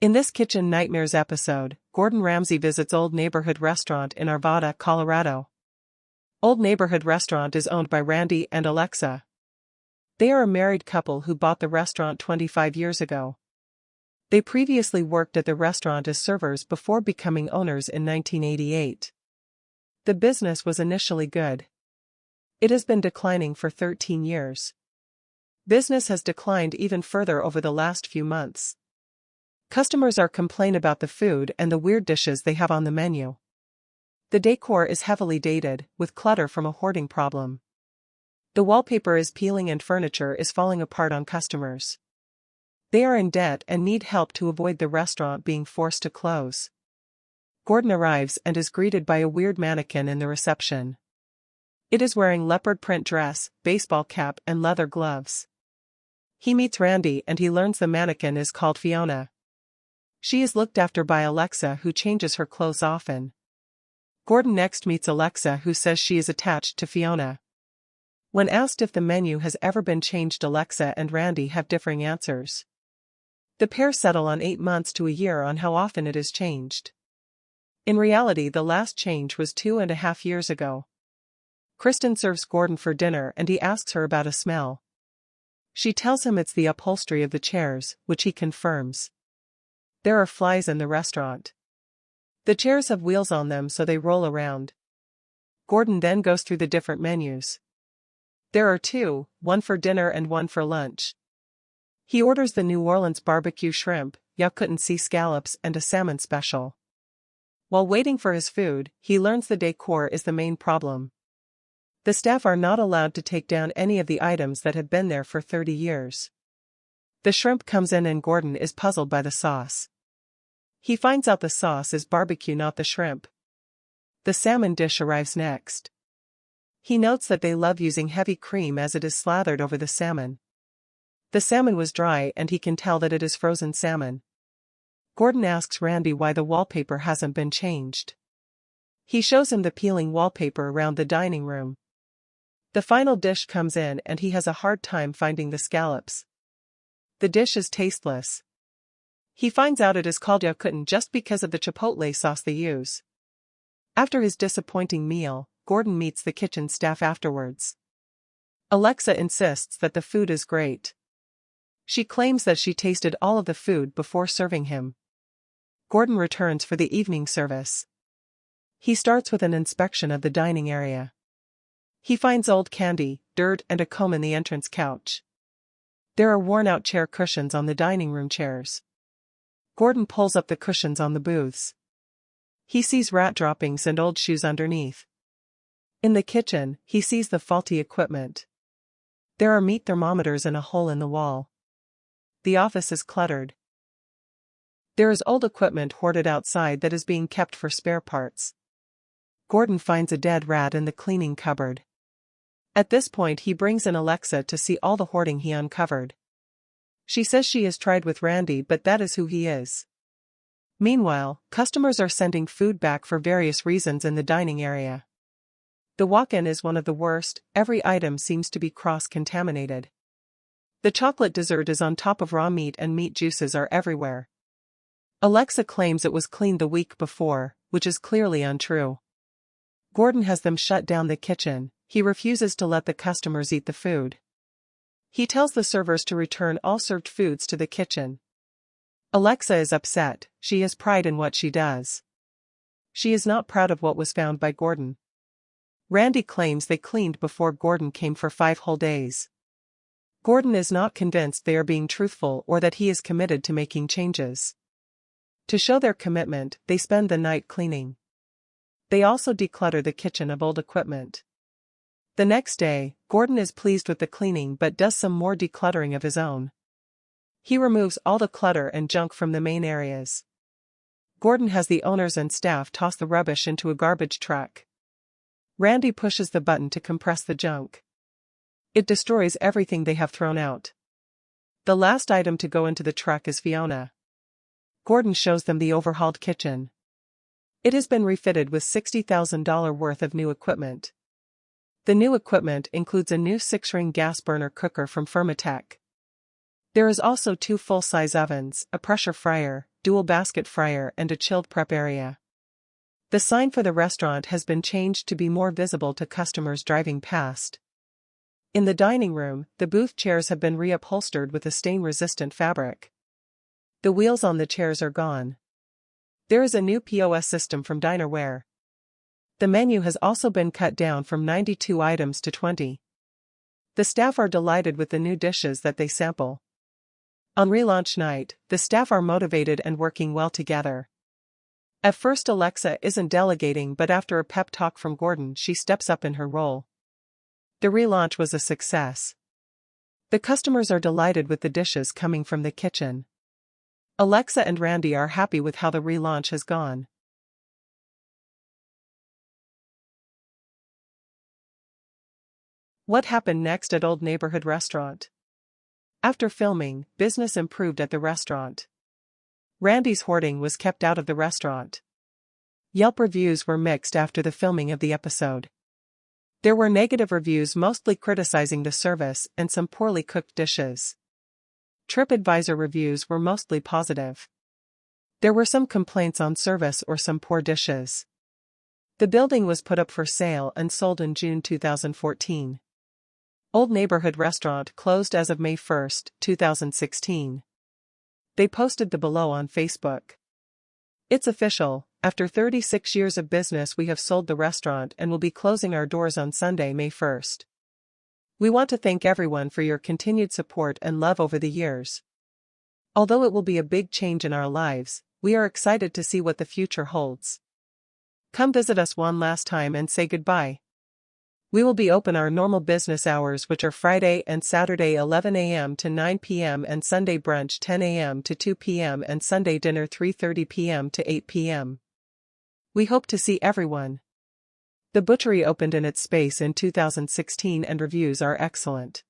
In this Kitchen Nightmares episode, Gordon Ramsay visits Old Neighborhood Restaurant in Arvada, Colorado. Old Neighborhood Restaurant is owned by Randy and Alexa. They are a married couple who bought the restaurant 25 years ago. They previously worked at the restaurant as servers before becoming owners in 1988. The business was initially good. It has been declining for 13 years. Business has declined even further over the last few months. Customers are complaining about the food and the weird dishes they have on the menu. The decor is heavily dated, with clutter from a hoarding problem. The wallpaper is peeling and furniture is falling apart on customers. They are in debt and need help to avoid the restaurant being forced to close. Gordon arrives and is greeted by a weird mannequin in the reception. It is wearing leopard print dress, baseball cap and leather gloves. He meets Randy and he learns the mannequin is called Fiona. She is looked after by Alexa, who changes her clothes often. Gordon next meets Alexa, who says she is attached to Fiona. When asked if the menu has ever been changed, Alexa and Randy have differing answers. The pair settle on 8 months to a year on how often it is changed. In reality, the last change was 2.5 years ago. Kristen serves Gordon for dinner and he asks her about a smell. She tells him it's the upholstery of the chairs, which he confirms. There are flies in the restaurant. The chairs have wheels on them so they roll around. Gordon then goes through the different menus. There are 2, one for dinner and one for lunch. He orders the New Orleans barbecue shrimp, yakutin sea scallops and a salmon special. While waiting for his food, he learns the decor is the main problem. The staff are not allowed to take down any of the items that have been there for 30 years. The shrimp comes in and Gordon is puzzled by the sauce. He finds out the sauce is barbecue, not the shrimp. The salmon dish arrives next. He notes that they love using heavy cream as it is slathered over the salmon. The salmon was dry and he can tell that it is frozen salmon. Gordon asks Randy why the wallpaper hasn't been changed. He shows him the peeling wallpaper around the dining room. The final dish comes in and he has a hard time finding the scallops. The dish is tasteless. He finds out it is called yakutin just because of the chipotle sauce they use. After his disappointing meal, Gordon meets the kitchen staff afterwards. Alexa insists that the food is great. She claims that she tasted all of the food before serving him. Gordon returns for the evening service. He starts with an inspection of the dining area. He finds old candy, dirt and a comb in the entrance couch. There are worn-out chair cushions on the dining room chairs. Gordon pulls up the cushions on the booths. He sees rat droppings and old shoes underneath. In the kitchen, he sees the faulty equipment. There are meat thermometers in a hole in the wall. The office is cluttered. There is old equipment hoarded outside that is being kept for spare parts. Gordon finds a dead rat in the cleaning cupboard. At this point he brings in Alexa to see all the hoarding he uncovered. She says she has tried with Randy, but that is who he is. Meanwhile, customers are sending food back for various reasons in the dining area. The walk-in is one of the worst, every item seems to be cross-contaminated. The chocolate dessert is on top of raw meat and meat juices are everywhere. Alexa claims it was cleaned the week before, which is clearly untrue. Gordon has them shut down the kitchen. He refuses to let the customers eat the food. He tells the servers to return all served foods to the kitchen. Alexa is upset. She has pride in what she does. She is not proud of what was found by Gordon. Randy claims they cleaned before Gordon came for 5 whole days. Gordon is not convinced they are being truthful or that he is committed to making changes. To show their commitment, they spend the night cleaning. They also declutter the kitchen of old equipment. The next day, Gordon is pleased with the cleaning but does some more decluttering of his own. He removes all the clutter and junk from the main areas. Gordon has the owners and staff toss the rubbish into a garbage truck. Randy pushes the button to compress the junk. It destroys everything they have thrown out. The last item to go into the truck is Fiona. Gordon shows them the overhauled kitchen. It has been refitted with $60,000 worth of new equipment. The new equipment includes a new 6-ring gas burner cooker from Firmatech. There is also 2 full-size ovens, a pressure fryer, dual basket fryer and a chilled prep area. The sign for the restaurant has been changed to be more visible to customers driving past. In the dining room, the booth chairs have been reupholstered with a stain-resistant fabric. The wheels on the chairs are gone. There is a new POS system from Dinerware. The menu has also been cut down from 92 items to 20. The staff are delighted with the new dishes that they sample. On relaunch night, the staff are motivated and working well together. At first Alexa isn't delegating, but after a pep talk from Gordon she steps up in her role. The relaunch was a success. The customers are delighted with the dishes coming from the kitchen. Alexa and Randy are happy with how the relaunch has gone. What happened next at Old Neighborhood Restaurant? After filming, business improved at the restaurant. Randy's hoarding was kept out of the restaurant. Yelp reviews were mixed after the filming of the episode. There were negative reviews mostly criticizing the service and some poorly cooked dishes. TripAdvisor reviews were mostly positive. There were some complaints on service or some poor dishes. The building was put up for sale and sold in June 2014. Old Neighborhood Restaurant closed as of May 1, 2016. They posted the below on Facebook. It's official, after 36 years of business we have sold the restaurant and will be closing our doors on Sunday, May 1st. We want to thank everyone for your continued support and love over the years. Although it will be a big change in our lives, we are excited to see what the future holds. Come visit us one last time and say goodbye. We will be open our normal business hours, which are Friday and Saturday 11 a.m. to 9 p.m. and Sunday brunch 10 a.m. to 2 p.m. and Sunday dinner 3:30 p.m. to 8 p.m. We hope to see everyone. The butchery opened in its space in 2016 and reviews are excellent.